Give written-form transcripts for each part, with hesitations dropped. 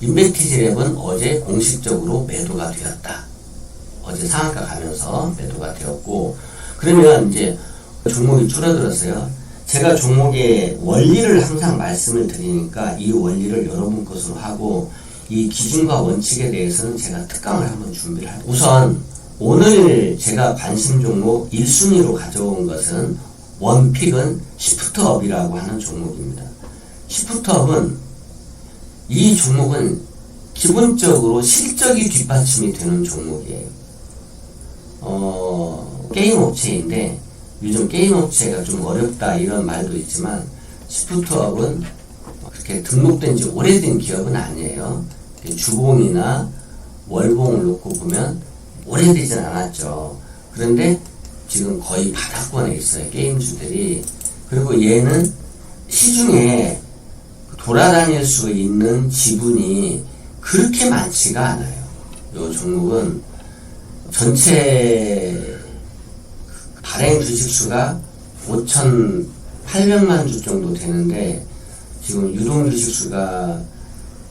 인베스티지랩은 어제 공식적으로 매도가 되었다. 어제 상한가 가면서 매도가 되었고, 그러면 이제 종목이 줄어들었어요. 제가 종목의 원리를 항상 말씀을 드리니까 이 원리를 여러분 것으로 하고, 이 기준과 원칙에 대해서는 제가 특강을 한번 준비를 하고, 우선 오늘 제가 관심 종목 1순위로 가져온 것은 원픽은 시프트업이라고 하는 종목입니다. 시프트업은 이 종목은 기본적으로 실적이 뒷받침이 되는 종목이에요. 게임 업체인데 요즘 게임 업체가 좀 어렵다 이런 말도 있지만 시프트업은 그렇게 등록된 지 오래된 기업은 아니에요. 주봉이나 월봉을 놓고 보면 오래되진 않았죠. 그런데 지금 거의 바닥권에 있어요, 게임주들이. 그리고 얘는 시중에 돌아다닐 수 있는 지분이 그렇게 많지가 않아요. 이 종목은 전체 발행 주식수가 5,800만 주 정도 되는데 지금 유동 주식수가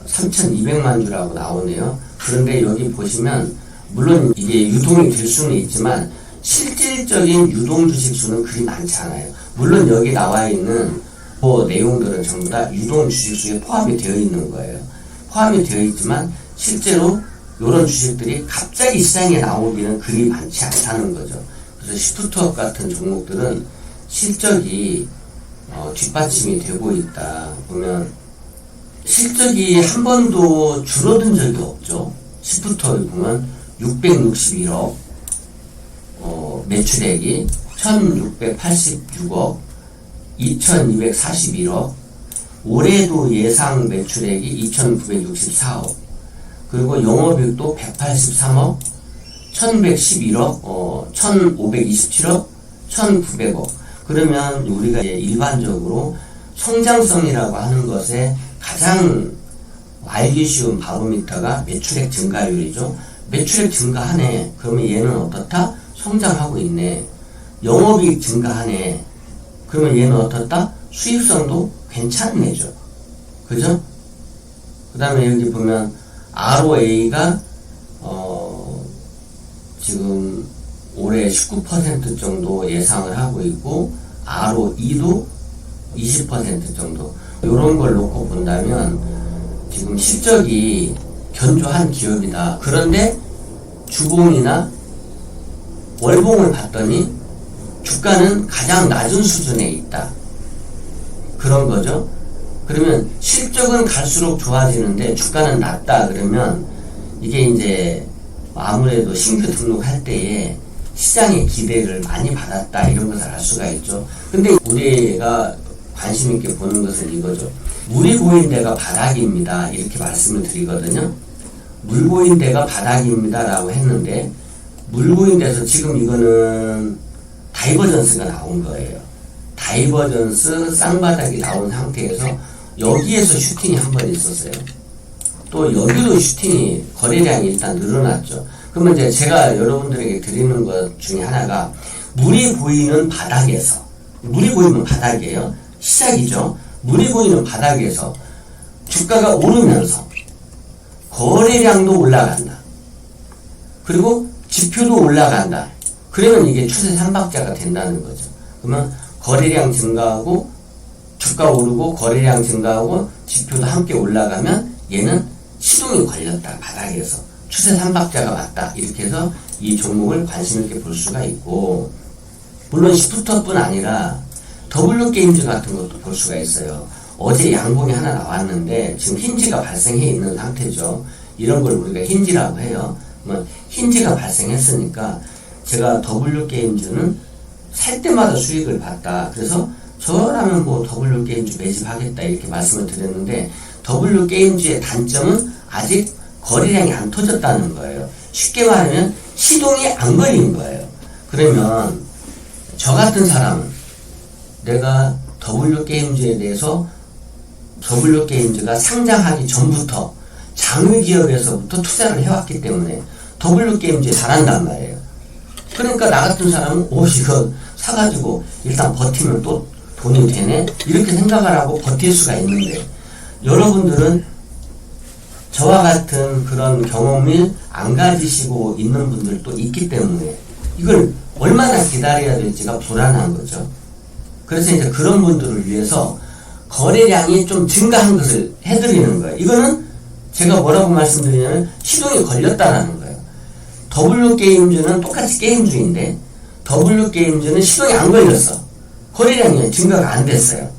3,200만 주라고 나오네요. 그런데 여기 보시면 물론 이게 유동이 될 수는 있지만 실질적인 유동 주식수는 그리 많지 않아요. 물론 여기 나와 있는 내용들은 전부 다 유동 주식수에 포함이 되어 있는 거예요. 포함이 되어 있지만 실제로 이런 주식들이 갑자기 시장에 나오기는 그리 많지 않다는 거죠. 그래서 시프트업 같은 종목들은 실적이 뒷받침이 되고 있다. 보면 실적이 한 번도 줄어든 적이 없죠. 시프트업을 보면 661억, 매출액이 1686억, 2241억, 올해도 예상 매출액이 2964억, 그리고 영업이익도 183억, 1111억, 1527억, 1900억. 그러면 우리가 이제 일반적으로 성장성이라고 하는 것에 가장 알기 쉬운 바로미터가 매출액 증가율이죠. 매출액 증가하네. 그러면 얘는 어떻다? 성장하고 있네. 영업이익 증가하네. 그러면 얘는 어떻다? 수익성도 괜찮네죠. 그죠? 그 다음에 여기 보면 ROA가 지금 올해 19% 정도 예상을 하고 있고 ROE도 20% 정도. 이런 걸 놓고 본다면 지금 실적이 견조한 기업이다. 그런데 주봉이나 월봉을 봤더니 주가는 가장 낮은 수준에 있다. 그런 거죠. 그러면 실적은 갈수록 좋아지는데 주가는 낮다. 그러면 이게 이제 아무래도 신규 등록할 때에 시장의 기대를 많이 받았다. 이런 것을 알 수가 있죠. 근데 우리가 관심 있게 보는 것은 이거죠. 물이 고인 데가 바닥입니다. 이렇게 말씀을 드리거든요. 물 고인 데가 바닥입니다. 라고 했는데 물 고인 데서 지금 이거는 다이버전스가 나온 거예요. 다이버전스 쌍바닥이 나온 상태에서 여기에서 슈팅이 한 번 있었어요. 또 여기도 슈팅이 거래량이 일단 늘어났죠. 그러면 이제 제가 여러분들에게 드리는 것 중에 하나가 물이 고이는 바닥에서, 물이 고이는 바닥이에요. 시작이죠. 물이 고이는 바닥에서 주가가 오르면서 거래량도 올라간다. 그리고 지표도 올라간다. 그러면 이게 추세 3박자가 된다는 거죠. 그러면 거래량 증가하고 주가 오르고 거래량 증가하고 지표도 함께 올라가면 얘는 시동이 걸렸다. 바닥에서 추세 3박자가 맞다. 이렇게 해서 이 종목을 관심 있게 볼 수가 있고, 물론 시프트뿐 아니라 W게임즈 같은 것도 볼 수가 있어요. 어제 양봉이 하나 나왔는데 지금 힌지가 발생해 있는 상태죠. 이런 걸 우리가 힌지라고 해요. 그러면 힌지가 발생했으니까 제가 W게임즈는 살 때마다 수익을 봤다. 그래서 저라면 W게임즈 매집하겠다 이렇게 말씀을 드렸는데 W게임즈의 단점은 아직 거래량이 안 터졌다는 거예요. 쉽게 말하면 시동이 안 걸린 거예요. 그러면 저 같은 사람은 내가 W게임즈에 대해서 W게임즈가 상장하기 전부터 장외기업에서부터 투자를 해왔기 때문에 W게임즈에 잘한단 말이에요. 그러니까 나 같은 사람은 이거 사가지고 일단 버티면 또 돈이 되네? 이렇게 생각을 하고 버틸 수가 있는데 여러분들은 저와 같은 그런 경험을 안 가지시고 있는 분들도 있기 때문에 이걸 얼마나 기다려야 될지가 불안한 거죠. 그래서 이제 그런 분들을 위해서 거래량이 좀 증가한 것을 해드리는 거예요. 이거는 제가 뭐라고 말씀드리냐면 시동이 걸렸다라는 거예요. W게임즈는 똑같이 게임주인데 W게임즈는 시동이 안 걸렸어. 거래량이 증가가 안 됐어요.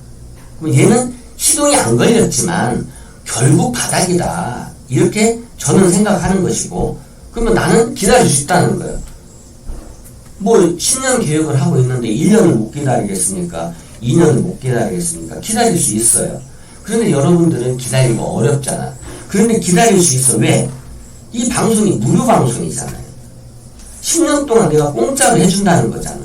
그럼 얘는 시동이 안 걸렸지만 결국 바닥이다. 이렇게 저는 생각하는 것이고, 그러면 나는 기다릴 수 있다는 거예요. 뭐 10년 계획을 하고 있는데 1년을 못 기다리겠습니까? 2년을 못 기다리겠습니까? 기다릴 수 있어요. 그런데 여러분들은 기다리기가 어렵잖아. 그런데 기다릴 수 있어. 왜? 이 방송이 무료 방송이잖아요. 10년 동안 내가 공짜로 해준다는 거잖아.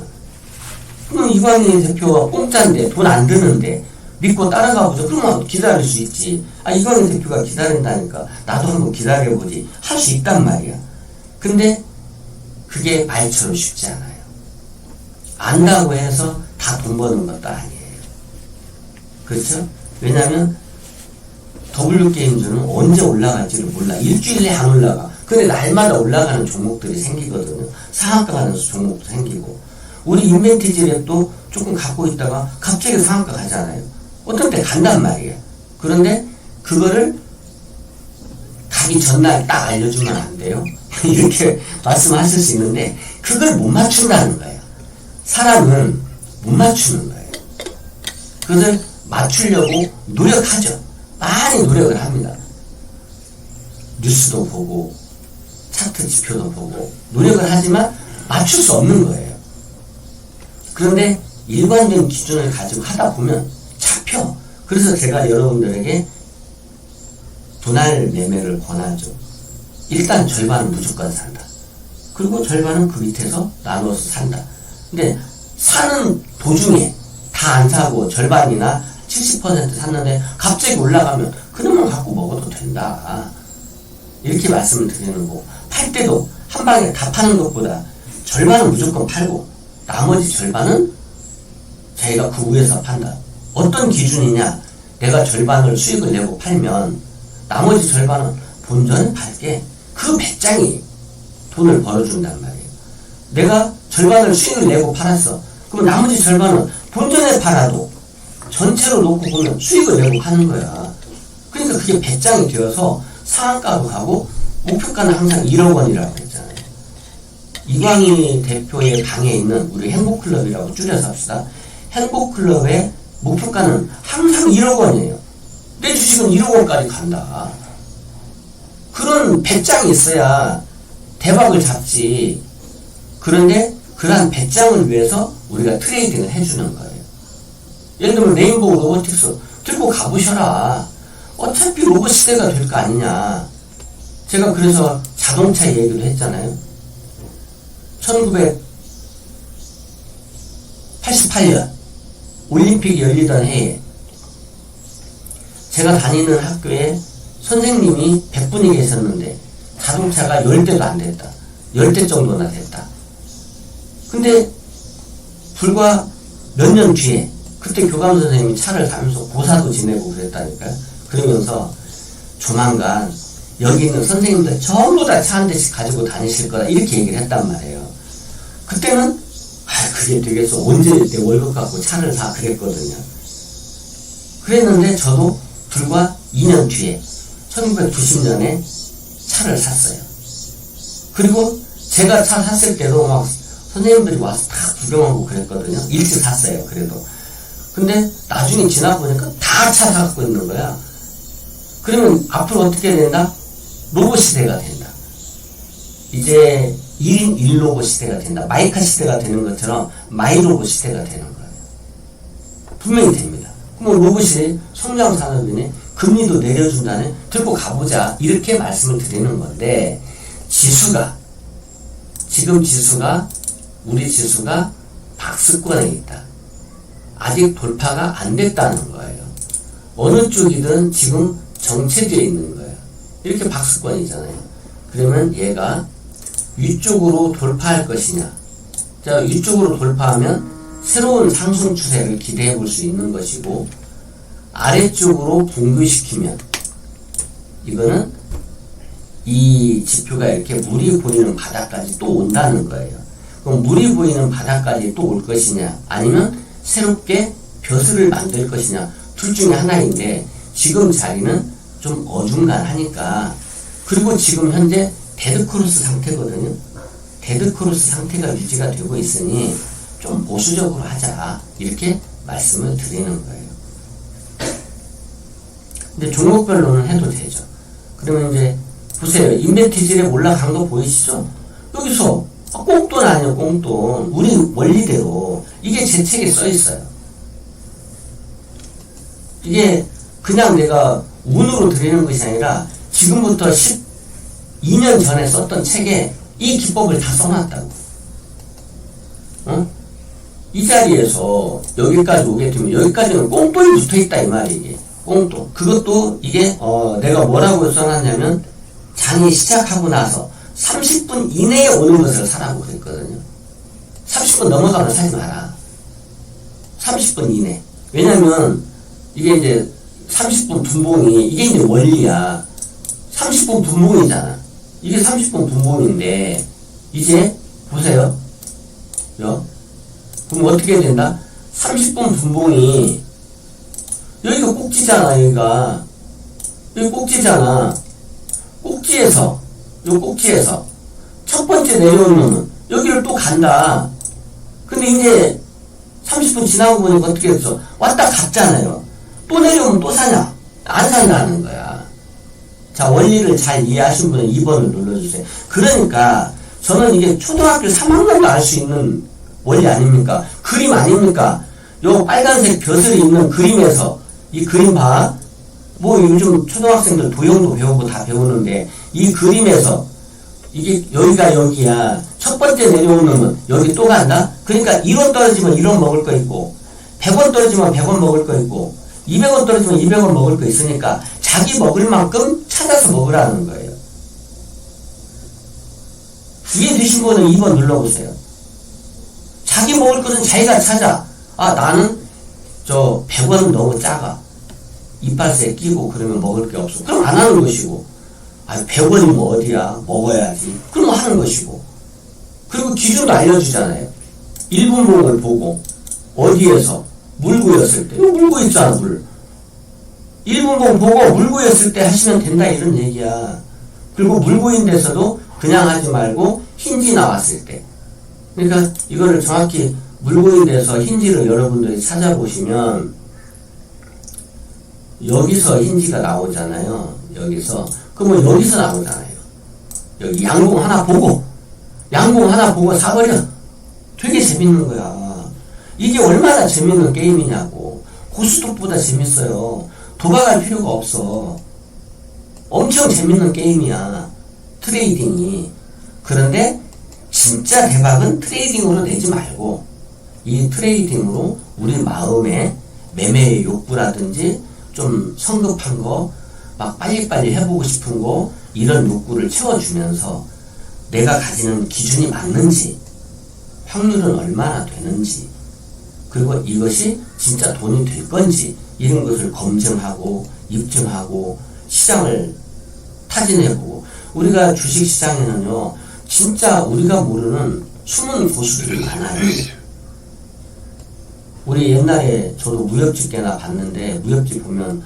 그럼 이광희 대표가 공짜인데 돈 안 드는데 믿고 따라가 보죠. 그러면 기다릴 수 있지. 아, 이광희 대표가 기다린다니까 나도 한번 기다려보지. 할 수 있단 말이야. 근데 그게 말처럼 쉽지 않아요. 안다고 해서 다 돈 버는 것도 아니에요. 그렇죠? 왜냐면 W게임즈는 언제 올라갈지를 몰라. 일주일 내에 안 올라가. 근데 날마다 올라가는 종목들이 생기거든요. 상한가 가는 종목도 생기고. 우리 인벤티지랩도 조금 갖고 있다가 갑자기 상한가 가잖아요. 어떤 때 간단 말이에요. 그런데 그거를 가기 전날 딱 알려주면 안 돼요. 이렇게 말씀하실 수 있는데 그걸 못 맞춘다는 거예요. 사람은 못 맞추는 거예요. 그것을 맞추려고 노력하죠. 많이 노력을 합니다. 뉴스도 보고 차트 지표도 보고 노력을 하지만 맞출 수 없는 거예요. 그런데 일관된 기준을 가지고 하다 보면 잡혀. 그래서 제가 여러분들에게 분할 매매를 권하죠. 일단 절반은 무조건 산다. 그리고 절반은 그 밑에서 나눠서 산다. 근데 사는 도중에 다 안 사고 절반이나 70% 샀는데 갑자기 올라가면 그놈만 갖고 먹어도 된다. 이렇게 말씀을 드리는 거고, 팔 때도 한 방에 다 파는 것보다 절반은 무조건 팔고 나머지 절반은 자기가 그 위에서 판다. 어떤 기준이냐? 내가 절반을 수익을 내고 팔면 나머지 절반은 본전을 팔게. 그 배짱이 돈을 벌어준단 말이에요. 내가 절반을 수익을 내고 팔았어. 그럼 나머지 절반은 본전에 팔아도 전체로 놓고 보면 수익을 내고 파는 거야. 그러니까 그게 배짱이 되어서 상한가도 가고 목표가는 항상 1억 원이라고 했잖아요. 이광희 대표의 방에 있는 우리 행복클럽이라고 줄여서 합시다. 행복클럽의 목표가는 항상 1억 원이에요. 내 주식은 1억 원까지 간다. 그런 배짱이 있어야 대박을 잡지. 그런데 그러한 배짱을 위해서 우리가 트레이딩을 해주는 거예요. 예를 들면 레인보우 로보틱스 들고 가보셔라. 어차피 로봇 시대가 될 거 아니냐. 제가 그래서 자동차 얘기도 했잖아요. 1988년 올림픽이 열리던 해에 제가 다니는 학교에 선생님이 100분이 계셨는데 자동차가 10대도 안 됐다. 10대 정도나 됐다. 근데 불과 몇 년 뒤에 그때 교감 선생님이 차를 타면서 고사도 지내고 그랬다니까요. 그러면서 조만간 여기 있는 선생님들 전부 다 차 한 대씩 가지고 다니실 거다 이렇게 얘기를 했단 말이에요. 그때는 그게 되겠어. 언제 내 월급 갖고 차를 사 그랬거든요. 그랬는데 저도 불과 2년 뒤에 1990년에 차를 샀어요. 그리고 제가 차 샀을 때도 막 선생님들이 와서 다 구경하고 그랬거든요. 일찍 샀어요. 그래도. 근데 나중에 지나보니까 다 차 사갖고 있는 거야. 그러면 앞으로 어떻게 된다? 로봇 시대가 된다. 이제 1인 1로봇 시대가 된다. 마이카 시대가 되는 것처럼 마이로봇 시대가 되는 거예요. 분명히 됩니다. 그럼 로봇이 성장 산업이네. 금리도 내려준다네. 들고 가보자. 이렇게 말씀을 드리는 건데 지수가 지금 지수가 우리 지수가 박스권에 있다. 아직 돌파가 안 됐다는 거예요. 어느 쪽이든 지금 정체되어 있는 거예요. 이렇게 박스권이잖아요. 그러면 얘가 위쪽으로 돌파할 것이냐. 자, 위쪽으로 돌파하면 새로운 상승 추세를 기대해 볼 수 있는 것이고, 아래쪽으로 붕괴시키면 이거는 이 지표가 이렇게 물이 보이는 바닥까지 또 온다는 거예요. 그럼 물이 보이는 바닥까지 또 올 것이냐, 아니면 새롭게 벼슬을 만들 것이냐, 둘 중에 하나인데, 지금 자리는 좀 어중간하니까, 그리고 지금 현재 데드크로스 상태거든요. 데드크로스 상태가 유지가 되고 있으니 좀 보수적으로 하자, 이렇게 말씀을 드리는 거예요. 근데 종목별로는 해도 되죠. 그러면 이제 보세요. 인벤티지에 올라간 거 보이시죠? 여기서 꽁돈 아니에요, 꽁돈. 우리 원리대로 이게 제 책에 써 있어요. 이게 그냥 내가 운으로 드리는 것이 아니라 지금부터 12년 전에 썼던 책에 이 기법을 다 써놨다고. 어? 이 자리에서 여기까지 오게 되면 여기까지는 꽁돈이 붙어있다 이 말이에요. 꽁돈. 그것도 이게 내가 뭐라고 써놨냐면 장이 시작하고 나서 30분 이내에 오는 것을 사라고 그랬거든요. 30분 넘어가면 사지 마라. 30분 이내. 왜냐면 이게 이제 30분 분봉이 이게 이제 원리야. 30분 분봉이잖아. 이게 30분 분봉인데 이제 보세요. 그럼 어떻게 된다? 30분 분봉이 여기가 꼭지잖아. 여기 꼭지잖아. 꼭지에서 요 꼭지에서 첫 번째 내려오는 놈은 여기를 또 간다. 근데 이제 30분 지나고 보니까 어떻게 됐어? 왔다 갔잖아요. 또 내려오면 또 사냐? 안 산다는 거야. 자, 원리를 잘 이해하신 분은 2번을 눌러주세요. 그러니까 저는 이게 초등학교 3학년도 알 수 있는 원리 아닙니까? 그림 아닙니까? 요 빨간색 벼슬이 있는 그림에서 이 그림 봐. 뭐 요즘 초등학생들 도형도 배우고 다 배우는데 이 그림에서 이게 여기가 여기야. 첫 번째 내려오는 놈은 여기 또 간다? 그러니까 1원 떨어지면 1원 먹을 거 있고 100원 떨어지면 100원 먹을 거 있고 200원 떨어지면 200원 먹을 거 있으니까 자기 먹을 만큼 찾아서 먹으라는 거예요. 이해되신 분은 2번 눌러보세요. 자기 먹을 것은 자기가 찾아. 아, 나는 100원 너무 작아. 이빨새 끼고 그러면 먹을 게 없어. 그럼 안 하는 것이고. 아, 100원이면 어디야? 먹어야지. 그럼 하는 것이고. 그리고 기준도 알려주잖아요. 1분봉을 보고 어디에서 물고였을 때. 이거 물고 있잖아, 물. 1분봉 보고 물고였을 때 하시면 된다 이런 얘기야. 그리고 물고인 데서도 그냥 하지 말고 흰지 나왔을 때. 그러니까 이거를 정확히 물고인 데서 흰지를 여러분들이 찾아보시면 여기서 흰지가 나오잖아요. 여기서. 그러면 여기서 나오잖아요. 여기 양봉 하나 보고 사버려. 되게 재밌는 거야. 이게 얼마나 재밌는 게임이냐고. 고스톱보다 재밌어요. 도박할 필요가 없어. 엄청 재밌는 게임이야. 트레이딩이. 그런데 진짜 대박은 트레이딩으로 내지 말고 이 트레이딩으로 우리 마음에 매매의 욕구라든지 좀 성급한 거, 막 빨리빨리 해보고 싶은 거, 이런 욕구를 채워주면서 내가 가지는 기준이 맞는지, 확률은 얼마나 되는지, 그리고 이것이 진짜 돈이 될 건지, 이런 것을 검증하고, 입증하고, 시장을 타진해보고, 우리가 주식시장에는요, 진짜 우리가 모르는 숨은 고수들이 많아요. 우리 옛날에 저도 무협지계나 봤는데 무협지 보면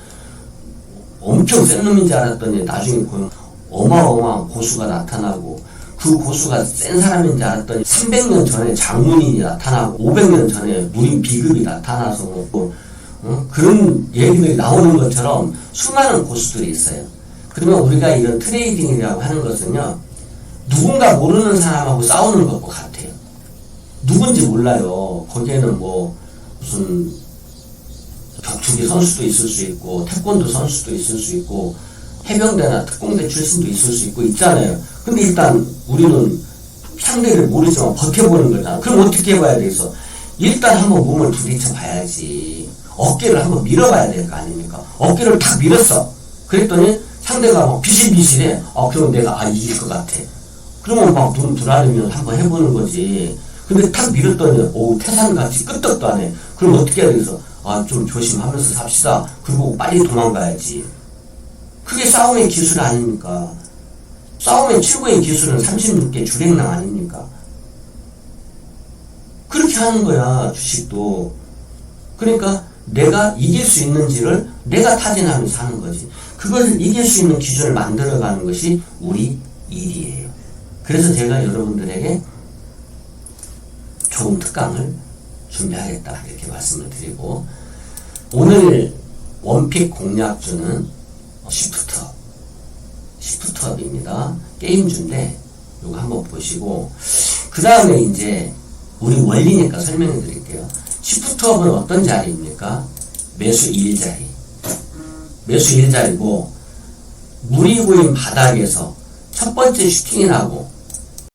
엄청 센 놈인 줄 알았더니 나중에 보면 어마어마한 고수가 나타나고 그 고수가 센 사람인 줄 알았더니 300년 전에 장문인이 나타나고 500년 전에 무인 비급이 나타나서 뭐, 그런 얘기들이 나오는 것처럼 수많은 고수들이 있어요. 그러면 우리가 이런 트레이딩이라고 하는 것은요, 누군가 모르는 사람하고 싸우는 것과 같아요. 누군지 몰라요. 거기에는 뭐 무슨 격투기 선수도 있을 수 있고 태권도 선수도 있을 수 있고 해병대나 특공대 출신도 있을 수 있고 있잖아요. 근데 일단 우리는 상대를 모르지만 버텨보는 거잖아. 그럼 어떻게 해봐야 되겠어? 일단 한번 몸을 부딪혀 봐야지. 어깨를 한번 밀어봐야 될 거 아닙니까? 어깨를 탁 밀었어. 그랬더니 상대가 막 비실비실해. 그럼 내가 이길 것 같아. 그러면 막 눈 불아르면 한번 해보는 거지. 근데 탁 밀었더니 태산같이 끄떡도 안 해. 그럼 어떻게 해야 되겠어? 좀 조심하면서 삽시다. 그리고 빨리 도망가야지. 그게 싸움의 기술 아닙니까? 싸움의 최고의 기술은 36개 주랭랑 아닙니까? 그렇게 하는 거야, 주식도. 그러니까 내가 이길 수 있는지를 내가 타진하면서 하는 거지. 그것을 이길 수 있는 기준을 만들어가는 것이 우리 일이에요. 그래서 제가 여러분들에게 좋은 특강을 준비하겠다 이렇게 말씀을 드리고, 오늘 원픽 공략주는 시프트업입니다. 게임주인데 이거 한번 보시고, 그 다음에 이제 우리 원리니까 설명해 드릴게요. 시프트업은 어떤 자리입니까? 매수 1자리. 매수 1자리고, 물이 고인 바닥에서 첫 번째 슈팅이 나고